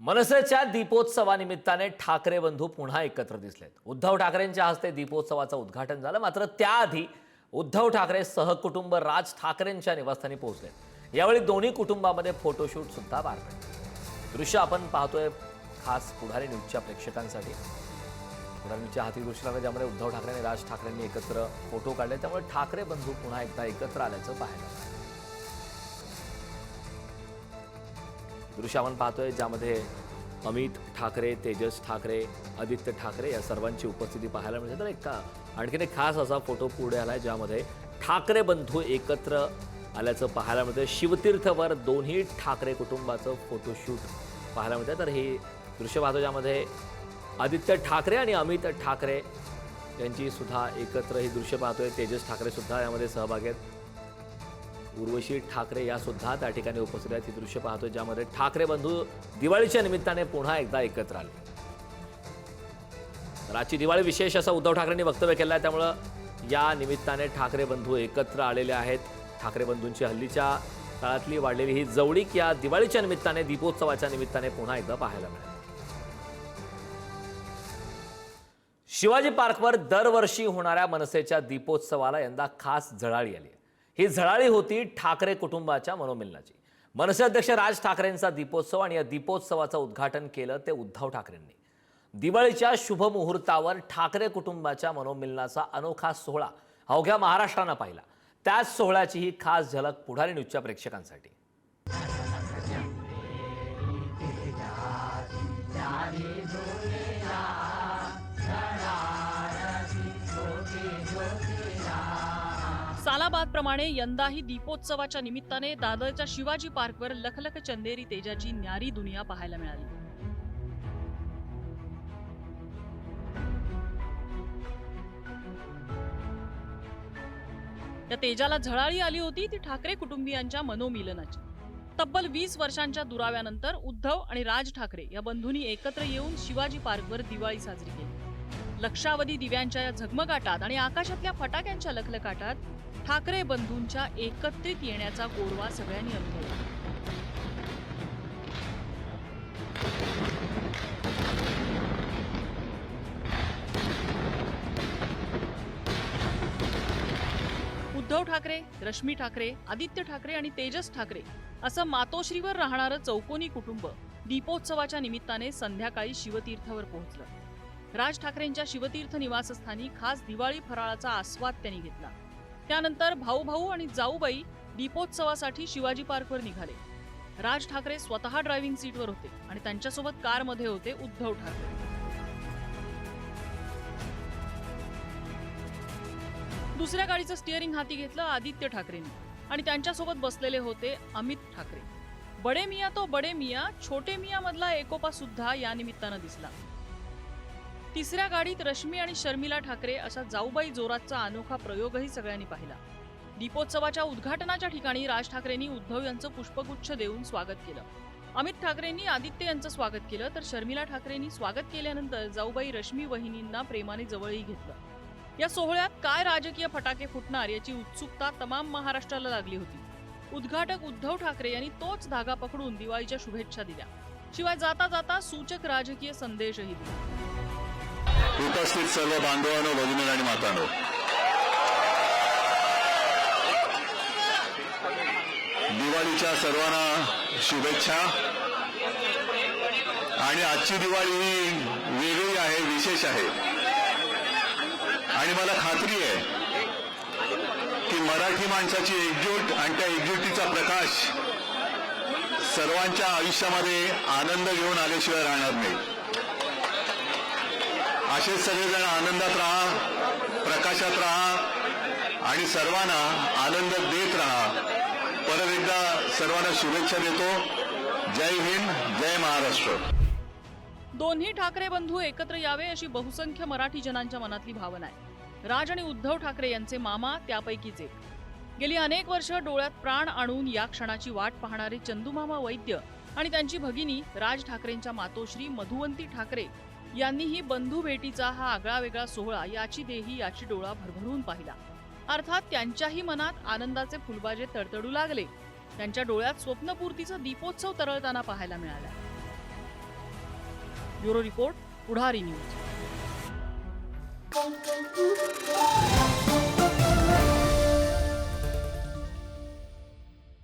मनसेच्या दीपोत्सवानिमित्ताने ठाकरे बंधू पुन्हा एकत्र दिसलेत। उद्धव ठाकरेंच्या हस्ते दीपोत्सवाचं उद्घाटन झालं, मात्र त्याआधी उद्धव ठाकरे सहकुटुंब राज ठाकरेंच्या निवासस्थानी पोहोचलेत। यावेळी दोन्ही कुटुंबामध्ये फोटोशूट सुद्धा पार पडले। दृश्य आपण पाहतोय खास पुढारी न्यूजच्या प्रेक्षकांसाठी। पुढारी न्यूजच्या हाती दृश्य लागलं, ज्यामध्ये उद्धव ठाकरे आणि राज ठाकरेंनी एकत्र फोटो काढले, त्यामुळे ठाकरे बंधू पुन्हा एकदा एकत्र आल्याचं पाहायला मिळालं। दृश्य आपण पाहतोय, ज्यामध्ये अमित ठाकरे, तेजस ठाकरे, आदित्य ठाकरे या सर्वांची उपस्थिती पाहायला मिळते। तर आणखीन एक खास असा फोटो पुढे आलाय, ज्यामध्ये ठाकरे बंधू एकत्र आल्याचं पाहायला मिळतं। शिवतीर्थवर दोन्ही ठाकरे कुटुंबाचं फोटोशूट पाहायला मिळतं। तर हे दृश्य पाहतो, ज्यामध्ये आदित्य ठाकरे आणि अमित ठाकरे यांची सुद्धा एकत्र ही दृश्य पाहतोय। तेजस ठाकरे सुद्धा यामध्ये सहभागी आहेत। उर्वशी ठाकरे या सुद्धा त्या ठिकाणी उपस्थित आहेत। ही दृश्य पाहतोय, ज्यामध्ये ठाकरे बंधू दिवाळीच्या निमित्ताने पुन्हा एकदा एकत्र आले। आजची दिवाळी विशेष असं उद्धव ठाकरेंनी वक्तव्य केलं आहे, त्यामुळे या निमित्ताने ठाकरे बंधू एकत्र आलेले आहेत। ठाकरे बंधूंची हल्लीच्या काळातली वाढलेली ही जवळीक या दिवाळीच्या निमित्ताने, दीपोत्सवाच्या निमित्ताने पुन्हा एकदा पाहायला मिळाली। शिवाजी पार्कवर दरवर्षी होणाऱ्या मनसेच्या दीपोत्सवाला यंदा खास झळाळी आली। ही झळाळी होती ठाकरे कुटुंबाच्या मनोमिलनाची। मनसे अध्यक्ष राज ठाकरेंचा दीपोत्सव आणि या दीपोत्सवाचं उद्घाटन केलं ते उद्धव ठाकरेंनी। दिवाळीच्या शुभ मुहूर्तावर ठाकरे कुटुंबाच्या मनोमिलनाचा अनोखा सोहळा अवघ्या महाराष्ट्रानं पाहिला। त्याच सोहळ्याची ही खास झलक पुढारी न्यूजच्या प्रेक्षकांसाठी। सालाबादप्रमाणे यंदाही दीपोत्सवाच्या निमित्ताने दादरच्या शिवाजी पार्कवर लखलख चंदेरी तेजाची न्यारी दुनिया पाहायला मिळाली। या तेजाला झळाळी आली होती ती ठाकरे कुटुंबियांच्या मनोमिलनाची। तब्बल 20 वर्षांच्या दुराव्यानंतर उद्धव आणि राज ठाकरे या बंधूंनी एकत्र येऊन शिवाजी पार्कवर दिवाळी साजरी केली। लक्षावधी दिव्यांच्या या झगमगाटात आणि आकाशातल्या फटाक्यांच्या लखलखाटात ठाकरे बंधूंच्या एकत्रित येण्याचा गोडवा सगळ्यांनी अनुभवला। उद्धव ठाकरे, रश्मी ठाकरे, आदित्य ठाकरे आणि तेजस ठाकरे असं मातोश्रीवर राहणारं चौकोनी कुटुंब दीपोत्सवाच्या निमित्ताने संध्याकाळी शिवतीर्थवर पोहोचलं। राज ठाकरेंच्या शिवतीर्थ निवासस्थानी खास दिवाळी फराळाचा आस्वाद त्यांनी घेतला। त्यानंतर भाऊ भाऊ आणि जाऊबाई दीपोत्सवासाठी शिवाजी पार्कवर निघाले। राज ठाकरे स्वतः ड्रायव्हिंग सीटवर होते आणि त्यांच्यासोबत कारमध्ये होते उद्धव ठाकरे। दुसऱ्या गाडीचं स्टिअरिंग हाती घेतलं आदित्य ठाकरेंनी आणि त्यांच्यासोबत बसलेले होते अमित ठाकरे। बडे मिया तो बडे मिया, छोटे मिया मधला एकोपा सुद्धा या निमित्तानं दिसला। तिसऱ्या गाडीत रश्मी आणि शर्मिला ठाकरे असा जाऊबाई जोरातचा अनोखा प्रयोगही सगळ्यांनी पाहिला। दीपोत्सवाच्या उद्घाटनाच्या ठिकाणी राज ठाकरेंनी उद्धव यांचं पुष्पगुच्छ देऊन स्वागत केलं। अमित ठाकरेंनी आदित्य यांचं स्वागत केलं, तर शर्मिला ठाकरेंनी स्वागत केल्यानंतर जाऊबाई रश्मी वहिनींना प्रेमाने जवळही घेतलं। या सोहळ्यात काय राजकीय फटाके फुटणार याची उत्सुकता तमाम महाराष्ट्राला लागली होती। उद्घाटक उद्धव ठाकरे यांनी तोच धागा पकडून दिवाळीच्या शुभेच्छा दिल्या, शिवाय जाता जाता सूचक राजकीय संदेशही दिला। उपस्थित सर्व बांधवांनो, भगिनी आणि मातांनो, दिवाळीच्या सर्वांना शुभेच्छा। आणि आजची दिवाळी ही वेगळी आहे, विशेष आहे आणि मला खात्री आहे की मराठी माणसाची एकजूट आणि त्या एकजुटीचा प्रकाश सर्वांच्या आयुष्यामध्ये आनंद घेऊन आल्याशिवाय राहणार नाही। असेच सगळेजण आनंदात राहा, प्रकाशात राहा आणि सर्वांना आनंद देत राहा। परत एकदा सर्वांना शुभेच्छा देतो। जय हिंद, जय महाराष्ट्र। दोन्ही ठाकरे बंधू एकत्र यावे अशी बहुसंख्य मराठी जनांच्या मनातली भावना आहे। राज आणि उद्धव ठाकरे यांचे मामा त्यापैकीच एक। गेली अनेक वर्ष डोळ्यात प्राण आणून या क्षणाची वाट पाहणारे चंदूमामा वैद्य आणि त्यांची भगिनी राज ठाकरेंच्या मातोश्री मधुवंती ठाकरे यांनीही बंधू भेटीचा हा आगळा वेगळा सोहळा याची देही याची डोळा भरभरून पाहिला। अर्थात त्यांच्याही मनात आनंदाचे फुलबाजे तडतडू लागले। त्यांच्या डोळ्यात स्वप्नपूर्तीचा दीपोत्सव तरळताना पाहायला मिळाला। ब्युरो रिपोर्ट पुढारी न्यूज.